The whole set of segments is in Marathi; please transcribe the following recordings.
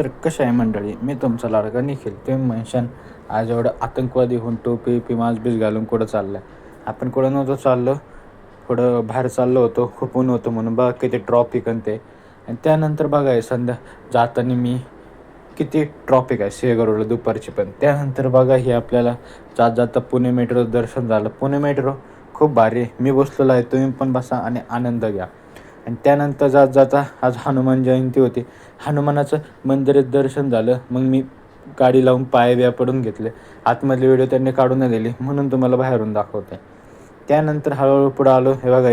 तर कशा आहे मंडळी, मी तुमचा लाडका निखिल. तुम्ही म्हणशान आज एवढं आतंकवादी होऊन टोपी मास्क घालून कुठं चाललं आहे. आपण कुठं नव्हतं चाललो, थोडं बाहेर चाललो होतो, खूप ऊन होतं म्हणून. बघा किती ट्रॉफिक आणि ते. आणि त्यानंतर बघा हे जाताना मी किती ट्रॉफिक आहे शेगावला दुपारची. पण त्यानंतर बघा हे आपल्याला जाता पुणे मेट्रोचं दर्शन झालं. पुणे मेट्रो खूप भारी आहे, मी बसलेलो आहे, तुम्ही पण बसा आणि आनंद घ्या. आणि त्यानंतर जाता आज हनुमान जयंती होती, हनुमानाचं मंदिरात दर्शन झालं. मग मी गाडी लावून पाय पडून घेतले. आतमधली व्हिडिओ त्यांनी काढून नाही दिली म्हणून तुम्हाला बाहेरून दाखवते. त्यानंतर हळूहळू पुढं आलो. हे बघा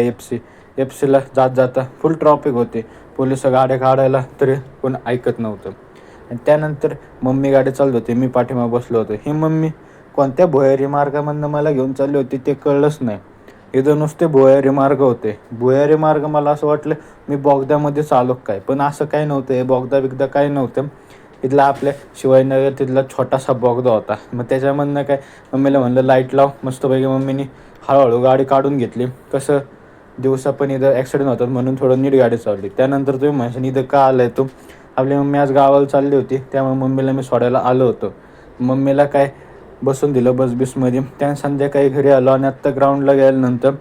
एफ सीला जाता फुल ट्रॉफिक होते, पोलिस गाड्या काढायला तरी कोण ऐकत नव्हतं. आणि त्यानंतर मम्मी गाडी चालत होती, मी पाठीमागे बसलो होतो. ही मम्मी कोणत्या भुयारी मार्गामधनं मला घेऊन चालली होती ते कळलंच नाही. इथं नुसते भुयारी मार्ग होते. भुयारी मार्ग मला असं वाटलं मी बोगद्यामध्ये चालू काय, पण असं काही नव्हतं. हे बोगदा काही नव्हतं. इथला आपल्या शिवाजीनगर तिथला छोटासा बोगदा होता. मग त्याच्यामधनं काय मम्मीला म्हणलं लाईट लाव. मस्तपैकी मम्मीने हळूहळू गाडी काढून घेतली. कसं दिवसा पण इथं ॲक्सिडेंट होतात म्हणून थोडं नीट गाडी चालवली. त्यानंतर तुम्ही म्हणशान इथं का आला आहे तू. आपली मम्मी आज गावाला चालली होती, त्यामुळे मम्मीला मी सोडायला आलो होतो. मम्मीला काय बसून दिलं बसमध्ये. त्या संध्याकाळी घरी आलो आणि आत्ता ग्राउंडला गेल्यानंतर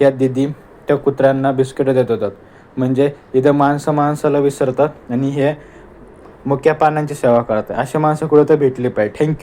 या दिदी त्या कुत्र्यांना बिस्किटं देत होतात. म्हणजे इथं माणसाला विसरतात आणि हे मुक्या पानांची सेवा करतात. अशी माणसं कुठं तर भेटली पाहिजे. थँक्यू.